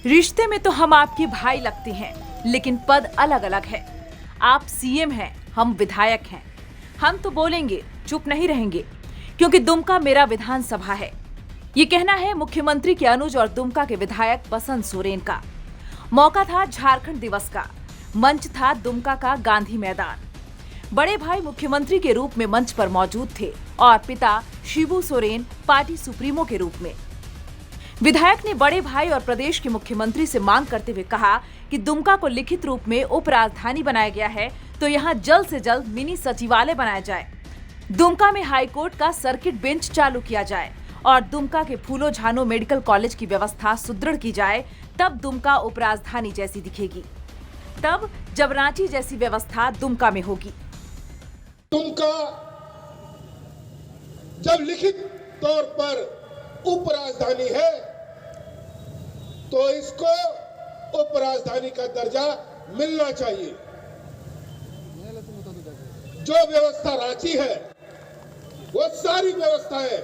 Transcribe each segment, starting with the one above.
रिश्ते में तो हम आपके भाई लगते हैं, लेकिन पद अलग अलग है। आप सीएम हैं, हम विधायक हैं। हम तो बोलेंगे, चुप नहीं रहेंगे, क्योंकि दुमका मेरा विधानसभा है। ये कहना है मुख्यमंत्री के अनुज और दुमका के विधायक बसंत सोरेन का। मौका था झारखंड दिवस का, मंच था दुमका का गांधी मैदान। बड़े भाई मुख्यमंत्री के रूप में मंच पर मौजूद थे और पिता शिबू सोरेन पार्टी सुप्रीमो के रूप में। विधायक ने बड़े भाई और प्रदेश के मुख्यमंत्री से मांग करते हुए कहा कि दुमका को लिखित रूप में उप राजधानी बनाया गया है, तो यहाँ जल्द से जल्द मिनी सचिवालय बनाया जाए। दुमका में हाईकोर्ट का सर्किट बेंच चालू किया जाए और दुमका के फूलो झानो मेडिकल कॉलेज की व्यवस्था सुदृढ़ की जाए। तब दुमका उप राजधानी जैसी दिखेगी, तब जब रांची जैसी व्यवस्था दुमका में होगी। दुमका जब लिखित तौर पर उप राजधानी है, तो इसको उप राजधानी का दर्जा मिलना चाहिए। जो व्यवस्था रांची है, वो सारी व्यवस्थाएं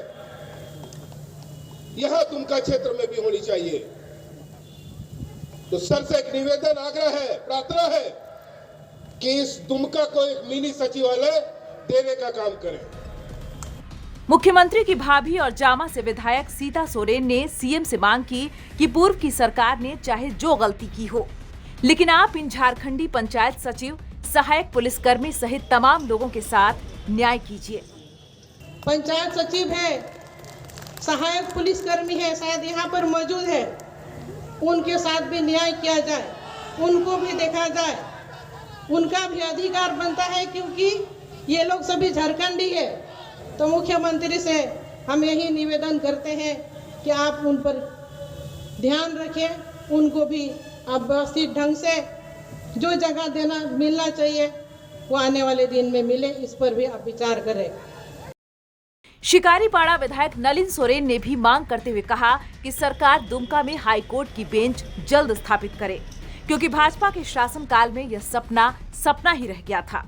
यहां दुमका क्षेत्र में भी होनी चाहिए। तो सर से एक निवेदन, आग्रह है, प्रार्थना है कि इस दुमका को एक मिनी सचिवालय देने का काम करें। मुख्यमंत्री की भाभी और जामा से विधायक सीता सोरेन ने सीएम से मांग की कि पूर्व की सरकार ने चाहे जो गलती की हो, लेकिन आप इन झारखंडी पंचायत सचिव, सहायक पुलिसकर्मी सहित तमाम लोगों के साथ न्याय कीजिए। पंचायत सचिव है, सहायक पुलिसकर्मी है, शायद यहाँ पर मौजूद है, उनके साथ भी न्याय किया जाए, उनको भी देखा जाए। उनका भी अधिकार बनता है, क्योंकि ये लोग सभी झारखंडी है। तो मुख्यमंत्री से हम यही निवेदन करते हैं कि आप उन पर ध्यान रखें, उनको भी व्यवस्थित ढंग से जो जगह देना मिलना चाहिए वो आने वाले दिन में मिले, इस पर भी आप विचार करें। शिकारीपाड़ा विधायक नलिन सोरेन ने भी मांग करते हुए कहा कि सरकार दुमका में हाईकोर्ट की बेंच जल्द स्थापित करे, क्योंकि भाजपा के शासनकाल में यह सपना ही रह गया था।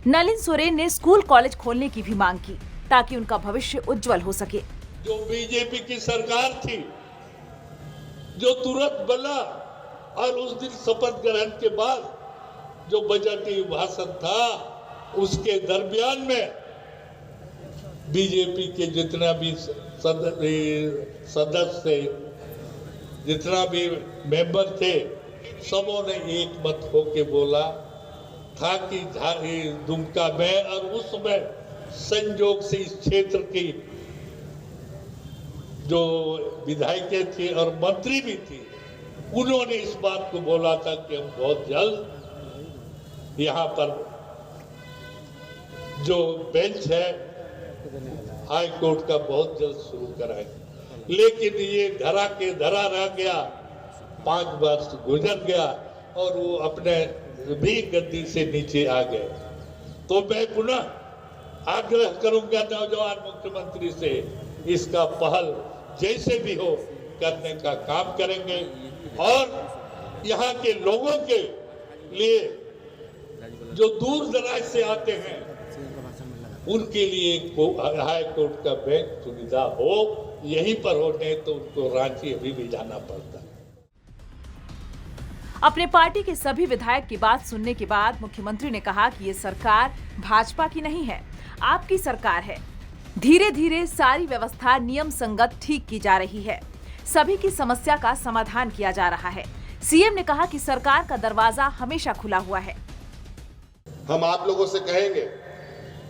नलिन सोरेन ने स्कूल कॉलेज खोलने की भी मांग की, ताकि उनका भविष्य उज्जवल हो सके। जो बीजेपी की सरकार थी, जो तुरंत बना, और उस दिन शपथ ग्रहण के बाद जो बजटीय भाषण था, उसके दरमियान में बीजेपी के जितना भी सदस्य, जितना भी मेंबर थे, सबों ने एक मत होके बोला था कि दुमका में, और उसमें संयोग से इस क्षेत्र की जो विधायक थी और मंत्री भी थी, उन्होंने इस बात को बोला था कि हम बहुत जल्द यहाँ पर जो बेंच है हाई कोर्ट का बहुत जल्द शुरू कराएंगे। लेकिन ये धरा के धरा रह गया, 5 वर्ष गुजर गया और वो अपने भी गद्दी से नीचे आ गए। तो मैं पुनः आग्रह करूंगा नौजवान मुख्यमंत्री से, इसका पहल जैसे भी हो करने का काम करेंगे और यहाँ के लोगों के लिए जो दूर दराज से आते हैं उनके लिए हाई कोर्ट का बेंच सुविधा हो, यहीं पर हो, नहीं तो उनको रांची अभी भी जाना पड़ता है। अपने पार्टी के सभी विधायक की बात सुनने के बाद मुख्यमंत्री ने कहा कि ये सरकार भाजपा की नहीं है, आपकी सरकार है। धीरे धीरे सारी व्यवस्था नियम संगत ठीक की जा रही है, सभी की समस्या का समाधान किया जा रहा है। सीएम ने कहा कि सरकार का दरवाजा हमेशा खुला हुआ है। हम आप लोगों से कहेंगे,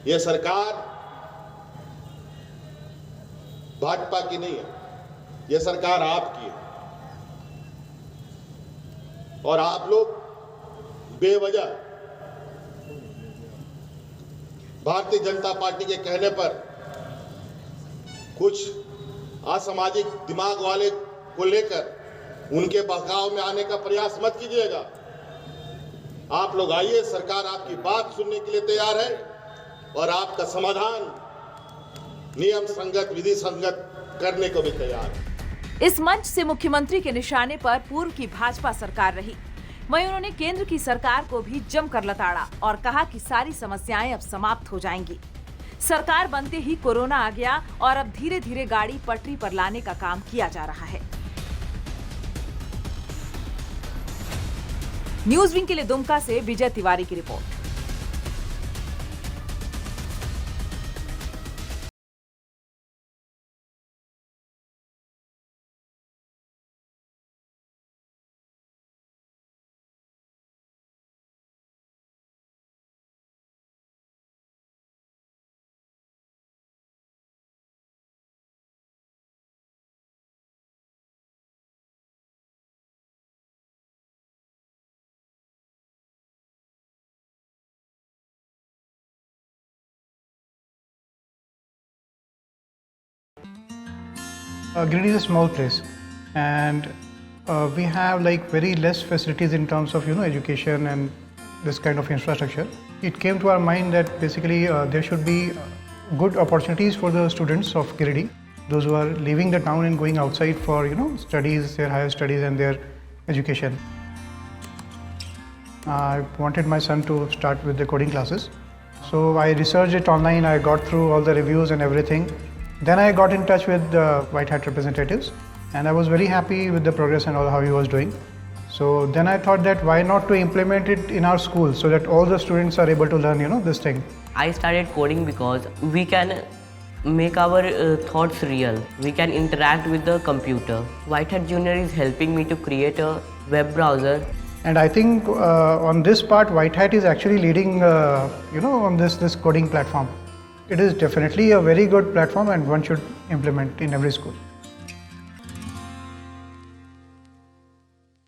ये सरकार भाजपा की नहीं है, ये सरकार आपकी है। और आप लोग बेवजह भारतीय जनता पार्टी के कहने पर कुछ असामाजिक दिमाग वाले को लेकर उनके बहकाव में आने का प्रयास मत कीजिएगा। आप लोग आइए, सरकार आपकी बात सुनने के लिए तैयार है और आपका समाधान नियम संगत, विधि संगत करने को भी तैयार है। इस मंच से मुख्यमंत्री के निशाने पर पूर्व की भाजपा सरकार रही। वहीं उन्होंने केंद्र की सरकार को भी जमकर लताड़ा और कहा कि सारी समस्याएं अब समाप्त हो जाएंगी। सरकार बनते ही कोरोना आ गया और अब धीरे धीरे गाड़ी पटरी पर लाने का काम किया जा रहा है। न्यूज विंग के लिए दुमका से विजय तिवारी की report. Girirdi is a small place, and we have like very less facilities in terms of education and this kind of infrastructure. It came to our mind that basically there should be good opportunities for the students of Girirdi, those who are leaving the town and going outside for studies, their higher studies and their education. I wanted my son to start with the coding classes, so I researched it online. I got through all the reviews and everything. Then I got in touch with the White Hat representatives, and I was very happy with the progress and all how he was doing. So then I thought that why not to implement it in our school so that all the students are able to learn this thing. I started coding because we can make our thoughts real. We can interact with the computer. White Hat Junior is helping me to create a web browser. And I think on this part, White Hat is actually leading, on this coding platform. It is definitely a very good platform, and one should implement in every school.